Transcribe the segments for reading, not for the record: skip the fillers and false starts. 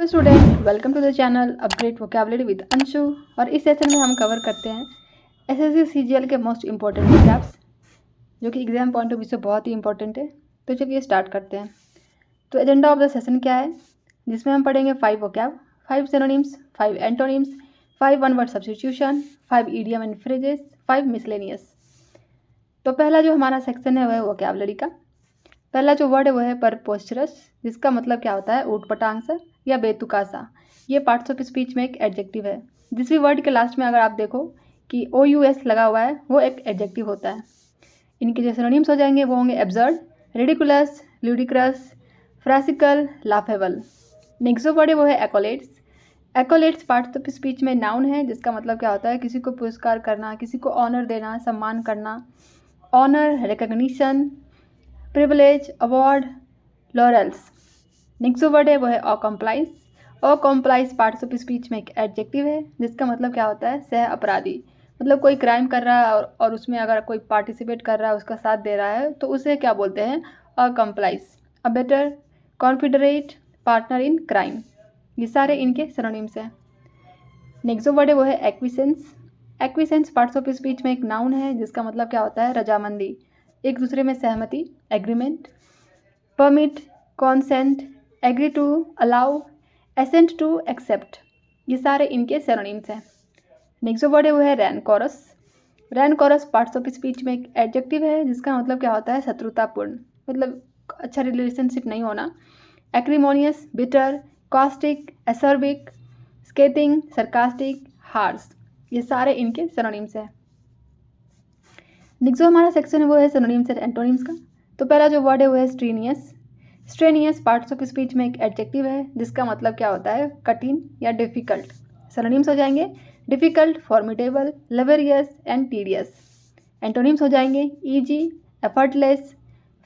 तो student welcome to the channel upgrade vocabulary with Anshu. और इस सेशन में हम कवर करते हैं एसएससी सीजीएल के मोस्ट इंपॉर्टेंट वोकैब्स जो कि एग्जाम पॉइंट ऑफ व्यू से बहुत ही इंपॉर्टेंट है। तो चलिए स्टार्ट करते हैं। तो एजेंडा ऑफ द सेशन क्या है, जिसमें हम पढ़ेंगे 5 vocab, 5 synonyms, 5 antonyms, 5 one word substitution, 5 idiom and phrases, 5 miscellaneous. तो पहला जो हमारा सेक्शन है वह है वोकैबुलरी का। पहला जो वर्ड है वह है परपोस्चरस, जिसका मतलब क्या होता है ऊट पटांग सा या बेतुका सा। ये पार्ट्स ऑफ स्पीच में एक एडजेक्टिव है। जिस भी वर्ड के लास्ट में अगर आप देखो कि OUS लगा हुआ है वो एक एडजेक्टिव होता है। इनके जो सिनोनिम्स हो जाएंगे वो होंगे absurd, ridiculous, ludicrous, farcical, laughable. Next जो वर्ड है वो है accolades. Accolades parts of speech में नाउन है, जिसका मतलब क्या होता है किसी को पुरस्कार करना, किसी को ऑनर देना, सम्मान करना। Honour, recognition, privilege, award, laurels. Next जो वर्ड है वो है accomplice. Accomplice parts of speech में एक एडजेक्टिव है, जिसका मतलब क्या होता है सह अपराधी। मतलब कोई क्राइम कर रहा है और उसमें अगर कोई पार्टिसिपेट कर रहा है, उसका साथ दे रहा है, तो उसे क्या बोलते हैं accomplice. Abettor, confederate, partner in crime. ये सारे इनके सिनोनिम्स हैं। नेक्स्ट जो वर्ड है वो है एक्विसेंस। एक्विसेंस पार्ट्स ऑफ स्पीच में एक नाउन है, जिसका मतलब क्या होता है रजामंदी, एक दूसरे में सहमति, agreement. Permit, consent, agree to, allow, assent to, accept. ये सारे इनके सिनोनिम्स हैं। नेक्स्ट जो वर्ड है वो है रैनकोरस। रैनकोरस पार्ट्स ऑफ स्पीच में एक एडजेक्टिव है, जिसका मतलब क्या होता है शत्रुतापूर्ण, मतलब अच्छा रिलेशनशिप नहीं होना। Acrimonious, bitter, caustic, acerbic, skating, sarcastic, harsh. ये सारे इनके सिनोनिम्स हैं। नेक्स्ट जो हमारा सेक्शन है वो है सिनोनिम्स एंड एंटोनिम्स का। तो पहला जो वर्ड है वो है strenuous. Strenuous parts of speech में एक एडजेक्टिव है, जिसका मतलब क्या होता है कठिन या डिफिकल्ट। सिनोनिम्स हो जाएंगे difficult, formidable, laborious and tedious. Antonyms हो जाएंगे easy, effortless,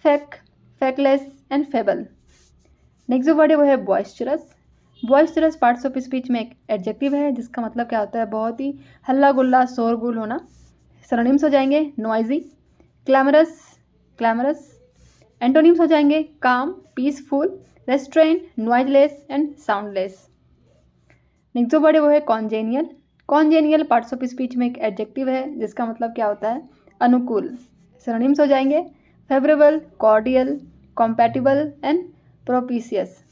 fake, faceless and fable. Next जो वर्ड है वो है boisterous. Boisterous parts of speech में एक एडजेक्टिव है, जिसका मतलब क्या होता है बहुत ही हल्ला गुल्ला, शोरगुल होना। सिनोनिम्स हो जाएंगे नॉइजी, क्लैमरस, क्लैमरस। एंटोनिम्स हो जाएंगे काम, peaceful, restaurant, noiseless and soundless. Next जो वर्ड है वो है कॉन्जेनियल। कॉन्जेनियल पार्ट्स ऑफ स्पीच में एक एडजेक्टिव है, जिसका मतलब क्या होता है अनुकूल। सिनोनिम्स हो जाएंगे favourable, cordial, compatible and propitious.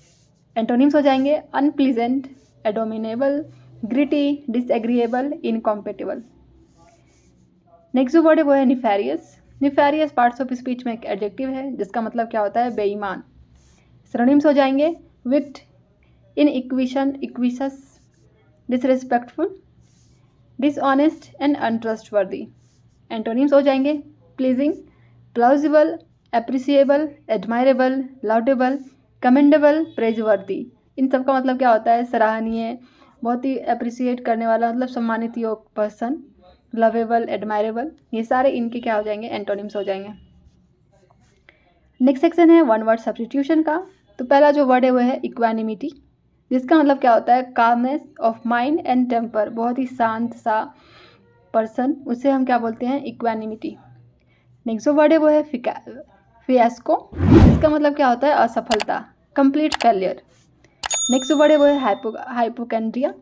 Antonyms हो जाएंगे अनप्लीजेंट, एडोमिनेबल, ग्रिटी, डिसएग्रीएबल, इनकॉम्पेटिबल। नेक्स्ट जो वर्ड है वो है nefarious. Nefarious parts of speech में एक एडजेक्टिव है, जिसका मतलब क्या होता है बेईमान। सिनोनिम्स हो जाएंगे wicked, iniquitous, iniquitous, disrespectful, dishonest and untrustworthy. Antonyms हो जाएंगे pleasing, plausible, appreciable, admirable, laudable, commendable, praiseworthy. इन सब का मतलब क्या होता है सराहनीय, बहुत ही अप्रिसिएट करने वाला, मतलब सम्मानित योग पर्सन, लवेबल, एडमायरेबल। ये सारे इनके क्या हो जाएंगे एंटोनिम्स हो जाएंगे। नेक्स्ट सेक्शन है वन वर्ड सब्स्टिट्यूशन का। तो पहला जो वर्ड है वो है इक्वानिमिटी, जिसका मतलब क्या होता है calmness of mind and temper, बहुत ही शांत सा पर्सन, उसे हम क्या बोलते हैं इक्वानिमिटी। नेक्स्ट जो वर्ड है वो है फियास्को, जिसका मतलब क्या होता है असफलता, कंप्लीट फेलियर। नेक्स्ट वर्ड है वो है हाइपोकेंड्रिया।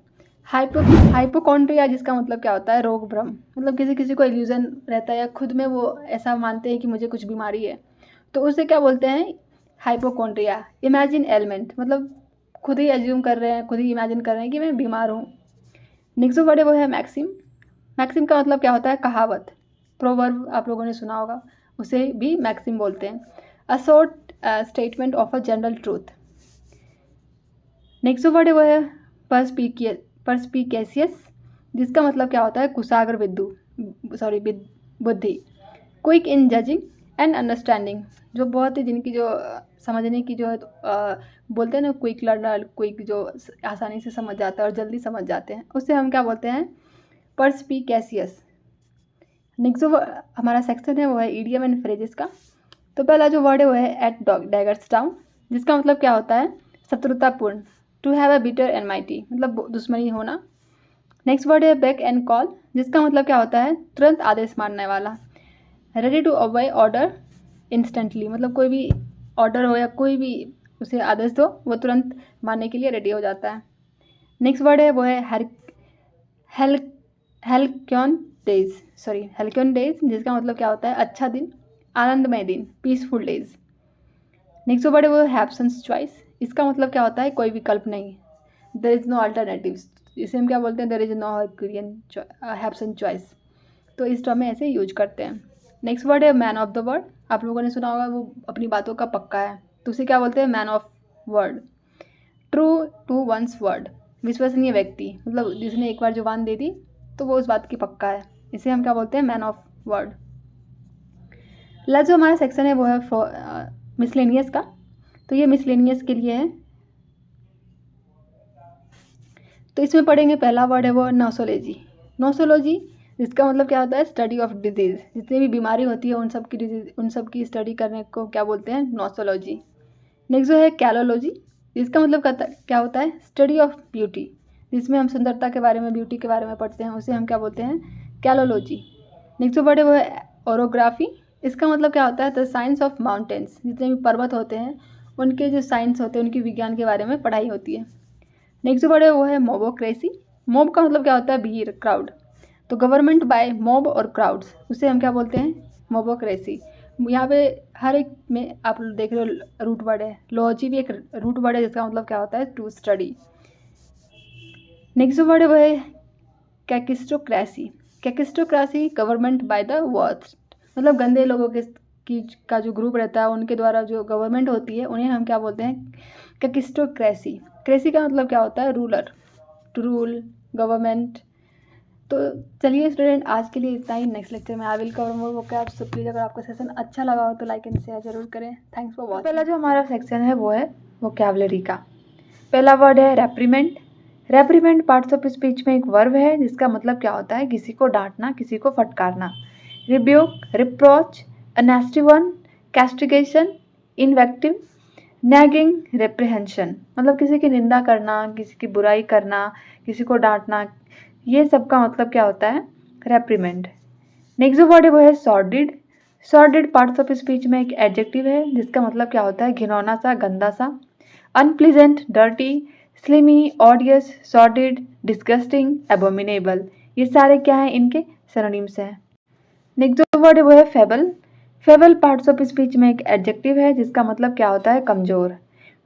हाइपोकॉन्ड्रिया जिसका मतलब क्या होता है रोग भ्रम, मतलब किसी को इल्यूजन रहता है या खुद में वो ऐसा मानते हैं कि मुझे कुछ बीमारी है, तो उसे क्या बोलते हैं हाइपोकॉन्ड्रिया। इमेजिन एलिमेंट, मतलब खुद ही एज्यूम कर रहे हैं, खुद ही इमेजिन कर रहे हैं कि मैं बीमार हूँ। नेक्स्ट जो वर्ड है वो है मैक्सिम। मैक्सिम का मतलब क्या होता है कहावत, प्रोवर्ब आप लोगों ने सुना होगा, उसे भी मैक्सिम बोलते हैं। A short statement of a general truth. Next जो वर्ड है वो है परस्पिकेशियस, जिसका मतलब क्या होता है कुशाग्र बुद्धि। Quick in judging and understanding, जो बहुत ही जिनकी जो समझने की जो है बोलते हैं ना क्विक लर्नर, क्विक जो आसानी से समझ जाता है और जल्दी समझ जाते हैं, उससे हम क्या बोलते हैं परस्पिकेशियस। नेक्स्ट जो हमारा सेक्शन है वो है इडियम एंड फ्रेजेस का। तो पहला जो वर्ड है वो है एट डैगर्स डाउन, जिसका मतलब क्या होता है शत्रुतापूर्ण। To have a bitter and mighty, मतलब दुश्मनी होना। नेक्स्ट वर्ड है बैक एंड कॉल, जिसका मतलब क्या होता है तुरंत आदेश मानने वाला। Ready to obey order instantly, मतलब कोई भी ऑर्डर हो या कोई भी उसे आदेश दो, वो तुरंत मारने के लिए रेडी हो जाता है। नेक्स्ट वर्ड है वो है हेल्क्योन डेज, जिसका मतलब क्या होता है अच्छा दिन, आनंदमय दिन, पीसफुल डेज। नेक्स्ट वर्ड है वो हैब्सेंस चॉइस, इसका मतलब क्या होता है कोई विकल्प नहीं, देयर इज नो अल्टरनेटिव्स, इसे हम क्या बोलते हैं, देयर इज नो हैब्सेंस चॉइस। तो इस टर्म में ऐसे यूज करते हैं। नेक्स्ट वर्ड है मैन ऑफ द वर्ड, आप लोगों ने सुना होगा वो अपनी बातों का पक्का है, तो उसे क्या बोलते हैं, man of word. True to one's word, विश्वसनीय व्यक्ति, मतलब जिसने एक बार जुबान दे दी तो वो उस बात की पक्का है, इसे हम क्या बोलते हैं, मैन ऑफ वर्ड। लास्ट जो हमारा सेक्शन है वो है मिसलेनियस का, तो ये मिसलेनियस के लिए है। तो इसमें पढ़ेंगे पहला वर्ड है वो नोसोलॉजी। नोसोलॉजी जिसका मतलब क्या होता है, स्टडी ऑफ डिजीज़, जितनी भी बीमारी होती है उन सब की स्टडी करने को क्या बोलते हैं, नोसोलॉजी। नेक्स्ट जो है कैलोलॉजी, जिसका मतलब क्या होता है, स्टडी ऑफ ब्यूटी, जिसमें हम सुंदरता के बारे में, ब्यूटी के बारे में पढ़ते हैं, उसे हम क्या बोलते हैं, कैलोलॉजी। नेक्स्ट जो वर्ड है वो है ओरोग्राफी, इसका मतलब क्या होता है, द साइंस ऑफ माउंटेन्स, जितने भी पर्वत होते हैं उनके जो साइंस होते हैं, उनकी विज्ञान के बारे में पढ़ाई होती है। नेक्स्ट जो वर्ड है वो है मोबोक्रेसी। मोब का मतलब क्या होता है, भीड़, क्राउड, तो गवर्नमेंट बाय मोब और क्राउड्स, उसे हम क्या बोलते हैं, मोबोक्रेसी। यहाँ पे हर एक में आप देख रहे हो रूट वर्ड है, लॉजी भी एक रूट वर्ड है जिसका मतलब क्या होता है, टू स्टडी। नेक्स्ट जो वर्ड है वो है कैकिस्टोक्रेसी। कैकिस्टोक्रेसी गवर्नमेंट बाय द वर्स्ट, मतलब गंदे लोगों का जो ग्रुप रहता है उनके द्वारा जो गवर्नमेंट होती है उन्हें हम क्या बोलते हैं, कैकिस्टोक्रेसी। क्रेसी का मतलब क्या होता है, रूलर, टू रूल, गवर्नमेंट। तो चलिए स्टूडेंट, आज के लिए इतना ही। नेक्स्ट लेक्चर में I will cover more vocabs, so please अगर आपका सेशन अच्छा लगा हो तो लाइक एंड शेयर जरूर करें। Thanks for watching. पहला जो हमारा सेक्शन है वो है वोकैबुलरी का। पहला वर्ड है रेप्रीमेंड। रेप्रीमेंड पार्ट्स ऑफ स्पीच में एक वर्ब है जिसका मतलब क्या होता है, किसी को डांटना, किसी को फटकारना। रिब्यूक, रिप्रोच, अनेस्टी वन, कैस्टिगेशन, इन्वेक्टिव, नैगिंग, रेप्रिहेंशन, मतलब किसी की निंदा करना, किसी की बुराई करना, किसी को डांटना, ये सब का मतलब क्या होता है, रेप्रीमेंड। नेक्स्ट जो वर्ड है वो है sordid. Sordid parts of speech में एक एडजेक्टिव है जिसका मतलब क्या होता है, घिनौना सा, गंदा सा। Unpleasant, dirty, slimy, ऑडियस, sordid, disgusting, abominable, ये सारे क्या हैं, इनके सिनोनिम्स हैं। नेक्स्ट जो वर्ड है वो है fable. Fable parts of speech में एक एडजेक्टिव है जिसका मतलब क्या होता है, कमजोर।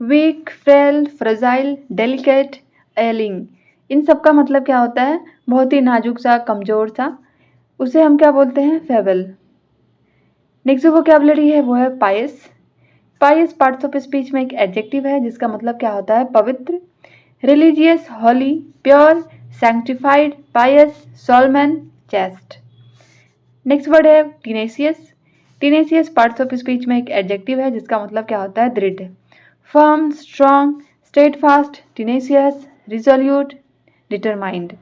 वीक, फ्रेल, फ्रेजाइल, डेलिकेट, एलिंग, इन सब का मतलब क्या होता है, बहुत ही नाजुक सा, कमजोर सा, उसे हम क्या बोलते हैं, फेबल। नेक्स्ट जो वोकैबुलरी है वो है पायस। पायस पार्ट्स ऑफ स्पीच में एक एडजेक्टिव है जिसका मतलब क्या होता है, पवित्र। रिलीजियस, हॉली, प्योर, सैंक्टिफाइड, पायस, सोलमन, चेस्ट। नेक्स्ट वर्ड है टीनेसियस। टीनेसियस पार्ट्स ऑफ स्पीच में एक एडजेक्टिव है जिसका मतलब क्या होता है, दृढ़। Firm, strong, steadfast, tenacious, resolute, determined,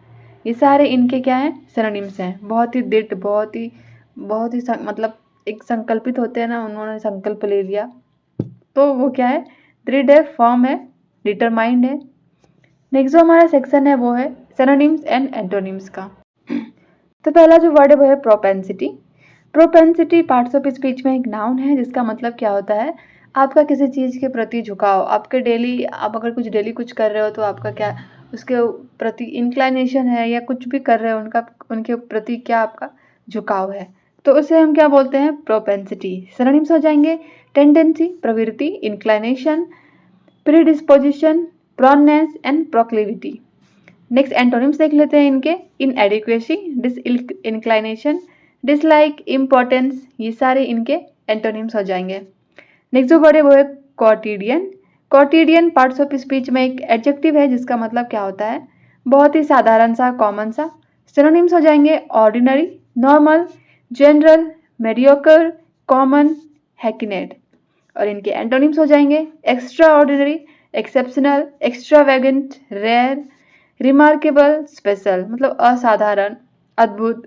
ये सारे इनके क्या हैं, सिनोनिम्स हैं। बहुत ही दृढ़, बहुत ही मतलब एक संकल्पित होते हैं ना, उन्होंने संकल्प ले लिया, तो वो क्या है, दृढ़ है, फर्म है, डिटरमाइंड है। नेक्स्ट जो हमारा सेक्शन है वो है सिनोनिम्स एंड एंटोनिम्स का। तो पहला जो वर्ड है वो है propensity. Propensity parts of speech में एक नाउन है जिसका मतलब क्या होता है, आपका किसी चीज़ के प्रति झुकाव, आपके डेली, आप अगर कुछ डेली कुछ कर रहे हो तो आपका क्या उसके प्रति इंक्लाइनेशन है, या कुछ भी कर रहे हो उनके प्रति क्या आपका झुकाव है, तो उसे हम क्या बोलते हैं, प्रोपेंसिटी। सिनोनिम्स हो जाएंगे टेंडेंसी, प्रवृत्ति, inclination, predisposition, proneness and proclivity. Next antonyms देख लेते हैं इनके, इनएडिक्वेसी, डिसइंक्लाइनेशन, डिसलाइक, इम्पोर्टेंस, ये सारे इनके एंटोनिम्स हो जाएंगे। नेक्स्ट जो वर्ड है वो है क्वाटिडियन। क्वाटिडियन पार्ट्स ऑफ स्पीच में एक एडजेक्टिव है जिसका मतलब क्या होता है, बहुत ही साधारण सा, कॉमन सा। सिनोनिम्स हो जाएंगे ordinary, normal, general, mediocre, common, hackneyed, और इनके एंटोनिम्स हो जाएंगे extraordinary, exceptional, extravagant, rare, remarkable, special, मतलब असाधारण, अद्भुत,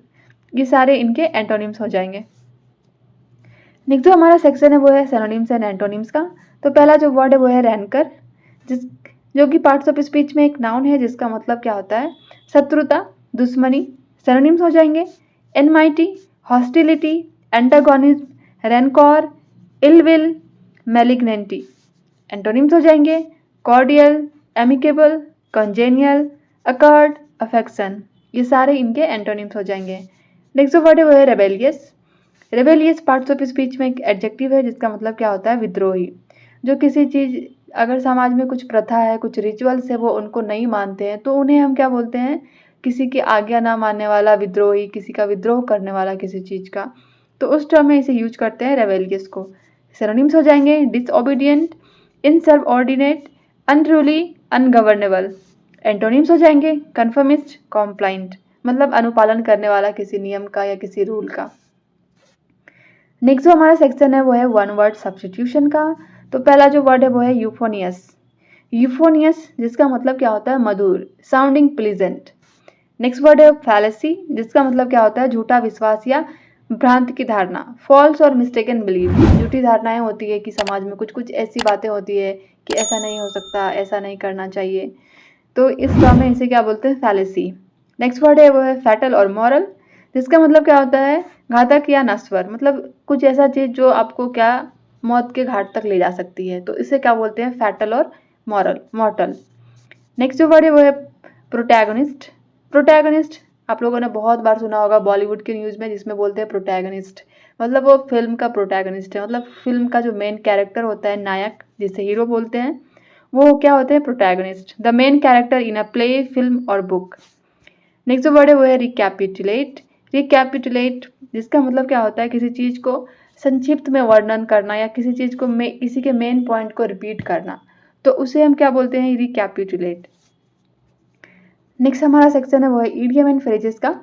ये सारे इनके एंटोनिम्स हो जाएंगे। नेक्स्ट जो हमारा सेक्शन है वो है सिनोनिम्स एंड एंटोनिम्स का। तो पहला जो वर्ड है वो है रैंकर, जो कि पार्ट्स ऑफ स्पीच में एक नाउन है जिसका मतलब क्या होता है, शत्रुता, दुश्मनी। सिनोनिम्स हो जाएंगे एनमाइटी, हॉस्टिलिटी, एंटागोनिज्म, रैंकॉर, इलविल, मैलिग्नेंटी। एंटोनिम्स हो जाएंगे कॉर्डियल, एमिकेबल, कॉन्जेनियल, अकर्ड, अफेक्शन। ये सारे इनके एंटोनिम्स हो जाएंगे। नेक्स्ट जो वर्ड है वो है rebellious. Rebellious parts of speech में एक एडजेक्टिव है जिसका मतलब क्या होता है विद्रोही। जो किसी चीज़, अगर समाज में कुछ प्रथा है, कुछ रिचुअल्स है, वो उनको नहीं मानते हैं तो उन्हें हम क्या बोलते हैं, किसी की आज्ञा ना मानने वाला विद्रोही, किसी का विद्रोह करने वाला किसी चीज़ का। तो उस टर्म में इसे यूज करते हैं रेबेलियस को। सिनोनिम्स हो जाएंगे डिसओबीडियंट, इनसबऑर्डिनेट, अनरूली, अनगवर्नेबल। एंटोनिम्स हो जाएंगे कन्फर्मिस्ट, कॉम्प्लाइंट, मतलब अनुपालन करने वाला किसी नियम का या किसी रूल का। नेक्स्ट जो हमारा सेक्शन है वो है वन वर्ड सब्स्टिट्यूशन का। तो पहला जो वर्ड है वो है यूफोनियस। यूफोनियस जिसका मतलब क्या होता है मधुर, साउंडिंग प्लीजेंट। नेक्स्ट वर्ड है फैलेसी जिसका मतलब क्या होता है झूठा विश्वास या भ्रांत की धारणा, फॉल्स और मिस्टेकन बिलीव। झूठी धारणाएं होती है कि समाज में कुछ कुछ ऐसी बातें होती है कि ऐसा नहीं हो सकता, ऐसा नहीं करना चाहिए, तो इस टर्म में इसे क्या बोलते हैं फैलेसी। नेक्स्ट वर्ड है वो है फैटल और मॉरल जिसका मतलब क्या होता है घातक या नश्वर, मतलब कुछ ऐसा चीज जो आपको क्या मौत के घाट तक ले जा सकती है, तो इसे क्या बोलते हैं फैटल और मॉर्टल। नेक्स्ट जो वर्ड है वो है प्रोटैगनिस्ट। प्रोटैगनिस्ट आप लोगों ने बहुत बार सुना होगा बॉलीवुड के न्यूज़ में, जिसमें बोलते हैं प्रोटैगनिस्ट, मतलब वो फिल्म का प्रोटैगनिस्ट है, मतलब फिल्म का जो मेन कैरेक्टर होता है, नायक जिसे हीरो बोलते हैं, वो क्या होते हैं protagonist, the main character in a play, film और बुक। नेक्स्ट जो वर्ड है वो है रिकैपिटुलेट। रिकैपिटुलेट जिसका मतलब क्या होता है किसी चीज़ को संक्षिप्त में वर्णन करना या किसी चीज़ को किसी के मेन पॉइंट को रिपीट करना, तो उसे हम क्या बोलते हैं रिकैपिटुलेट। नेक्स्ट हमारा सेक्शन है वो है ईडियम एंड फ्रेजेस का,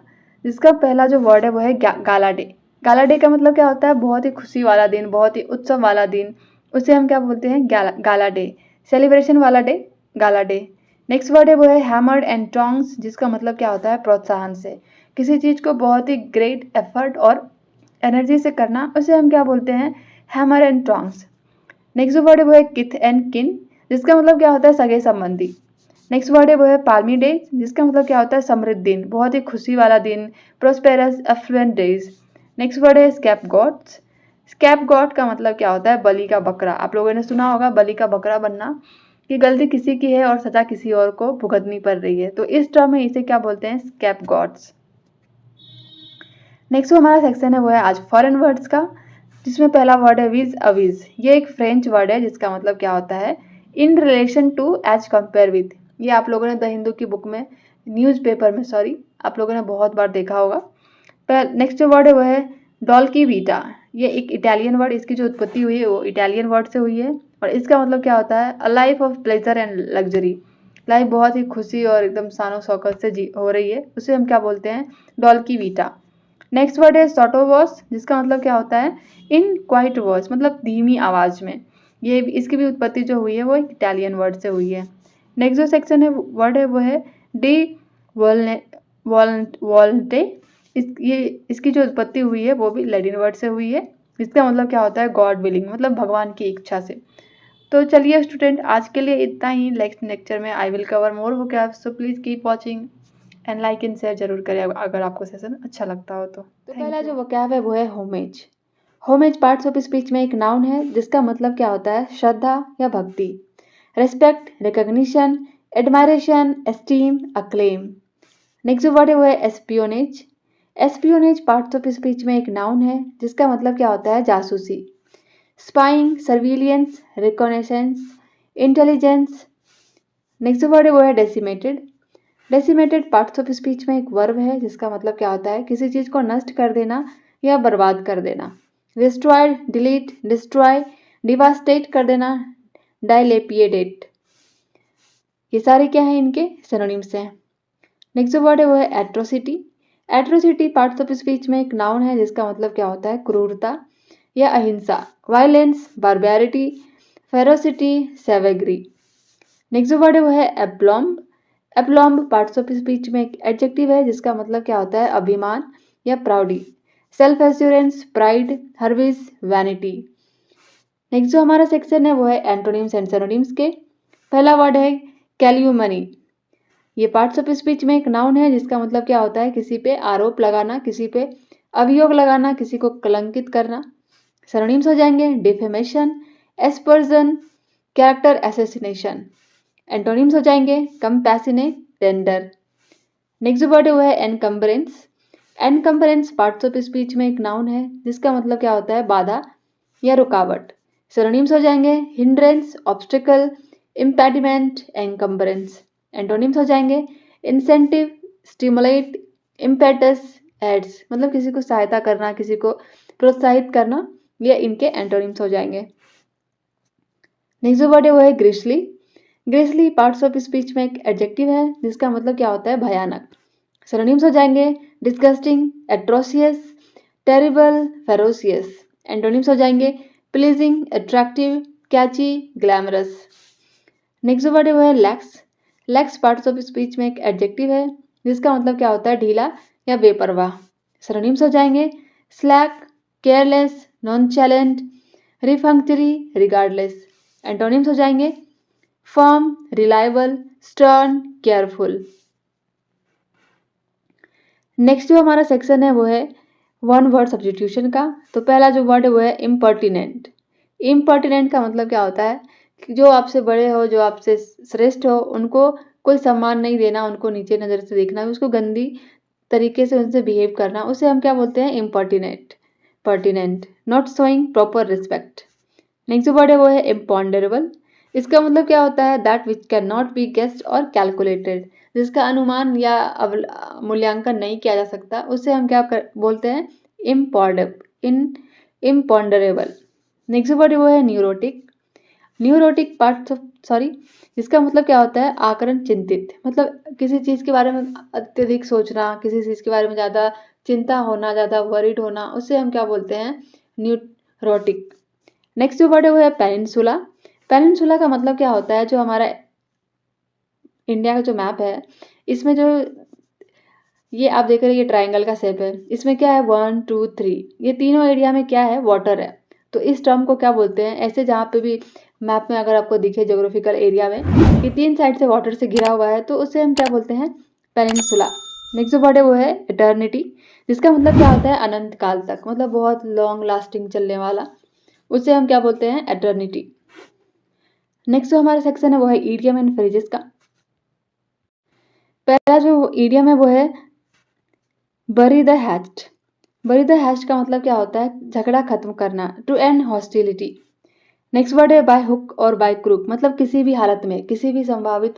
जिसका पहला जो वर्ड है वो है गाला डे। गाला डे का मतलब क्या होता है बहुत ही खुशी वाला दिन, बहुत ही उत्सव वाला दिन, उसे हम क्या बोलते हैं गाला डे, सेलिब्रेशन वाला डे, गाला डे। नेक्स्ट वर्ड है वो है हैमर्ड एंड टोंग्स जिसका मतलब क्या होता है प्रोत्साहन से, किसी चीज़ को बहुत ही ग्रेट एफर्ट और एनर्जी से करना, उसे हम क्या बोलते हैं hammer and tongs. Next word है वो है किथ एंड किन जिसका मतलब क्या होता है सगे संबंधी। नेक्स्ट वर्ड है वो है पाल्मी डे जिसका मतलब क्या होता है समृद्ध दिन, बहुत ही खुशी वाला दिन, prosperous affluent days. Next word है स्कैप गॉड्स। स्कैप गॉड का मतलब क्या होता है बलि का बकरा। आप लोगों ने सुना होगा बलि का बकरा बनना, कि गलती किसी की है और सजा किसी और को भुगतनी पड़ रही है, तो इस टर्म में इसे क्या बोलते हैं स्कैप गॉड्स। नेक्स्ट जो हमारा सेक्शन है वो है आज फॉरेन वर्ड्स का, जिसमें पहला वर्ड है विज अविज। ये एक फ्रेंच वर्ड है जिसका मतलब क्या होता है in relation to, as compared with. ये आप लोगों ने द हिंदू की बुक में, न्यूज़पेपर में सॉरी, आप लोगों ने बहुत बार देखा होगा। नेक्स्ट जो वर्ड है वो है डॉल्की वीटा। ये एक इटालियन वर्ड, इसकी जो उत्पत्ति हुई है वो इटालियन वर्ड से हुई है और इसका मतलब क्या होता है a life of pleasure and luxury. Life बहुत ही खुशी और एकदम शानो शौकत से जी हो रही है, उसे हम क्या बोलते हैं डॉल्की वीटा। नेक्स्ट वर्ड है सॉटो वॉइस जिसका मतलब क्या होता है इन क्वाइट वॉइस, मतलब धीमी आवाज़ में। ये इसकी भी उत्पत्ति जो हुई है वो एक इटालियन वर्ड से हुई है। नेक्स्ट जो सेक्शन है वर्ड है वो है डी वॉल्टे। इसकी जो उत्पत्ति हुई है वो भी लैटिन वर्ड से हुई है, इसका मतलब क्या होता है गॉड विलिंग, मतलब भगवान की इच्छा से। तो चलिए स्टूडेंट आज के लिए इतना ही। नेक्स्ट लेक्चर में I will cover more vocabs, so please keep watching and like and share जरूर करें अगर आपको सेशन अच्छा लगता हो तो पहला जो वोकैब है वो है homage. Homage parts of speech में एक नाउन है जिसका मतलब क्या होता है श्रद्धा या भक्ति, respect, recognition, admiration, esteem, acclaim. Next जो वर्ड है वो है espionage. Espionage parts of speech में एक नाउन है जिसका मतलब क्या होता है जासूसी, spying, surveillance, reconnaissance, intelligence. Next word है वो है decimated. Decimated parts of speech में एक वर्ब है जिसका मतलब क्या होता है किसी चीज़ को नष्ट कर देना या बर्बाद कर देना, डिस्ट्रॉयड, डिलीट, डिस्ट्रॉय, डिवास्टेट कर देना, डाइलेपिएडेट। ये सारे क्या है इनके सिनोनिम्स हैं। नेक्स्ट जो वर्ड है वो है atrocity. Atrocity parts of speech में एक नाउन है जिसका मतलब क्या होता है क्रूरता या अहिंसा, वायलेंस, बारबैरिटी, फेरोसिटी, सेवेगरी। नेक्स्ट जो वर्ड है वो है एप्लॉम्ब। एप्लॉम्ब पार्ट्स ऑफ स्पीच में एक एडजेक्टिव है जिसका मतलब क्या होता है अभिमान या प्राउडी, self assurance, pride, hubris, vanity. Next जो हमारा सेक्शन है वो है एंटोनिम्स एंड सिनोनिम्स के। पहला वर्ड है कैल्यूमनी। ये पार्ट्स ऑफ स्पीच में एक नाउन है जिसका मतलब क्या होता है किसी पे आरोप लगाना, किसी पे अभियोग लगाना, किसी को कलंकित करना। सिनोनिम्स हो जाएंगे डिफेमेशन, एस्पर्जन, कैरेक्टर एसेसिनेशन। एंटोनिम्स हो जाएंगे कंपैसिनेट, टेंडर। नेक्स्ट जो वर्ड है वो है encumbrance. Encumbrance parts of speech में एक नाउन है जिसका मतलब क्या होता है बाधा या रुकावट। सिनोनिम्स हो जाएंगे hindrance, obstacle, impediment, encumbrance. Antonyms हो जाएंगे इंसेंटिव, स्टिमुलेट, इम्पेटस, एड्स। मतलब किसी को सहायता करना, किसी को प्रोत्साहित करना, ये इनके एंटोनिम्स हो जाएंगे। नेक्स्ट जो वर्ड है वो है ग्रिशली। ग्रिशली पार्ट्स ऑफ स्पीच में एक एडजेक्टिव है जिसका मतलब क्या होता है भयानक। सिनोनिम्स हो जाएंगे disgusting, atrocious, terrible, ferocious. Antonyms हो जाएंगे प्लीजिंग, अट्रैक्टिव, कैची, ग्लैमरस। नेक्स्ट जो वर्ड है वो है lakhs. Lakhs parts of speech में एक एडजेक्टिव है जिसका मतलब क्या होता है ढीला या बेपरवाह। सिनोनिम्स हो जाएंगे slack, careless, nonchalant, refractory, regardless. Antonyms हो जाएंगे firm, reliable, stern, careful. Next जो हमारा सेक्शन है वो है वन वर्ड सब्स्टिट्यूशन का। तो पहला जो वर्ड है वो है इम्पर्टिनेंट। इम्पर्टिनेंट का मतलब क्या होता है कि जो आपसे बड़े हो, जो आपसे श्रेष्ठ हो, उनको कोई सम्मान नहीं देना, उनको नीचे नज़र से देखना, उसको गंदी तरीके से उनसे बिहेव करना, उसे हम क्या बोलते हैं impertinent. Pertinent, not showing proper respect. Next word है वो है इम्पॉन्डरेबल। इसका मतलब क्या होता है that which can not be guessed और कैलकुलेटेड। जिसका अनुमान या मूल्यांकन नहीं किया जा सकता, उसे हम बोलते हैं इम्पॉन्डरेबल। नेक्स्ट वर्ड वो है न्यूरोटिक। न्यूरोटिक पार्ट सॉरी इसका मतलब क्या होता है आकरण चिंतित। मतलब किसी चीज़ के बारे में अत्यधिक सोचना, किसी चीज़ के बारे में ज़्यादा चिंता होना, ज़्यादा वरीड होना, उसे हम क्या बोलते हैं न्यूरोटिक। नेक्स्ट जो वर्ड है वो है पेनिनसुला। पेनिनसुला का मतलब क्या होता है जो हमारा इंडिया का जो मैप है इसमें जो ये आप देख रहे हैं ये ट्राइंगल का शेप है, इसमें क्या है 1 2 3, ये तीनों एरिया में क्या है वाटर है। तो इस टर्म को क्या बोलते हैं ऐसे जहाँ पे भी मैप में अगर आपको दिखे ज्योग्राफिकल एरिया में कि तीन साइड से वाटर से घिरा हुआ है तो उसे हम क्या बोलते हैं पेनिनसुला। नेक्स्ट जो वर्ड है वो है इटर्निटी। जिसका मतलब क्या होता है अनंत काल तक, मतलब बहुत लॉन्ग लास्टिंग चलने वाला, उसे हम क्या बोलते हैं एटर्निटी। नेक्स्ट जो हमारा सेक्शन है वो है ईडियम एंड फ्रेजेस का। पहला जो ईडियम है वो है bury the hatchet. Bury the hatchet का मतलब क्या होता है झगड़ा खत्म करना, to end hostility. Next word है बाय हुक और बाय क्रूक, मतलब किसी भी हालत में, किसी भी संभावित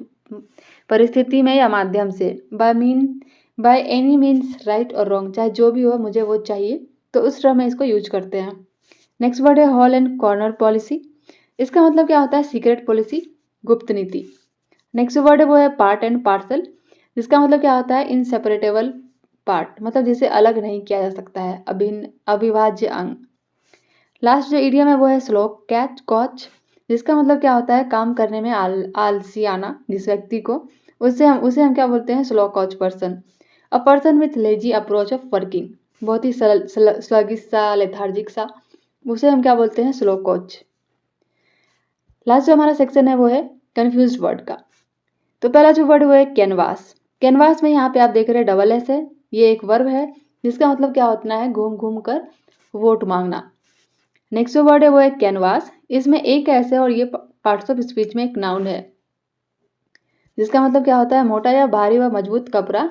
परिस्थिति में या माध्यम से, बाय एनी मीन्स राइट और रॉन्ग, चाहे जो भी हो मुझे वो चाहिए, तो उस टर्म में इसको यूज करते हैं। नेक्स्ट वर्ड है हॉल एंड कॉर्नर पॉलिसी। इसका मतलब क्या होता है सीक्रेट पॉलिसी, गुप्त नीति। नेक्स्ट वर्ड है वो है पार्ट एंड पार्सल। जिसका मतलब क्या होता है इनसेपरेटेबल पार्ट, मतलब जिसे अलग नहीं किया जा सकता है, अभिन्न, अविभाज्य अंग। लास्ट जो इडियम है वो है स्लो कैच कॉच। जिसका मतलब क्या होता है काम करने में आलसी आना, जिस व्यक्ति को उसे हम क्या बोलते हैं slow coach person. A person with lazy approach of working, बहुत ही स्लगिश सा, लेथार्जिक सा, उसे हम क्या बोलते हैं स्लो कोच। लास्ट जो हमारा सेक्शन है वो है कंफ्यूज्ड वर्ड का। तो पहला जो वर्ड वो है कैनवास। कैनवास में यहाँ पे आप देख रहे हैं डबल एस है, ये एक वर्ब है जिसका मतलब क्या होता है घूम घूम कर वोट मांगना। नेक्स्ट जो वर्ड है वो है कैनवास। इसमें एक एस है और ये पार्ट्स ऑफ स्पीच में एक नाउन है जिसका मतलब क्या होता है मोटा या भारी व मजबूत कपड़ा।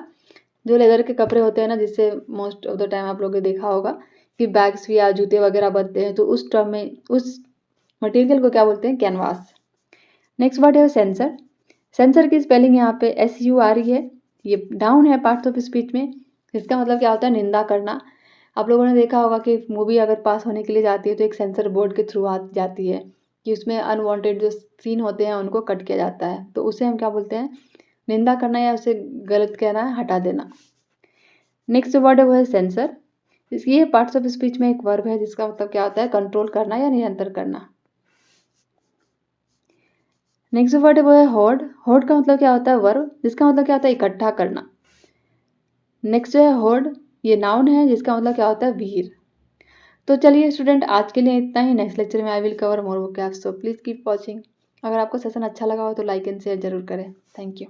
जो लेदर के कपड़े होते हैं ना, जिससे मोस्ट ऑफ द टाइम आप लोगों ने देखा होगा कि बैग्स या जूते वगैरह बनते हैं, तो उस टर्म में उस मटेरियल को क्या बोलते हैं कैनवास। नेक्स्ट वर्ड है सेंसर। सेंसर की स्पेलिंग यहाँ पे SUR है। ये डाउन है पार्ट्स ऑफ स्पीच में। इसका मतलब क्या होता है निंदा करना। आप लोगों ने देखा होगा कि मूवी अगर पास होने के लिए जाती है तो एक सेंसर बोर्ड के थ्रू जाती है कि उसमें अनवांटेड जो सीन होते हैं उनको कट किया जाता है, तो उसे हम क्या बोलते हैं निंदा करना या उसे गलत कहना है, हटा देना। नेक्स्ट वर्ड है वो है सेंसर। ये पार्ट्स ऑफ स्पीच में एक वर्ब है जिसका मतलब क्या होता है कंट्रोल करना या नियंत्रण करना। नेक्स्ट वर्ड है वो है होर्ड। होर्ड का मतलब क्या होता है वर्ब, जिसका मतलब क्या होता है इकट्ठा करना। नेक्स्ट जो है होर्ड, ये नाउन है जिसका मतलब क्या होता है भीड़। तो चलिए स्टूडेंट आज के लिए इतना ही। नेक्स्ट लेक्चर में I will cover more vocabs, so please keep watching. अगर आपको सेशन अच्छा लगा हो तो लाइक एंड शेयर जरूर करें। Thank you.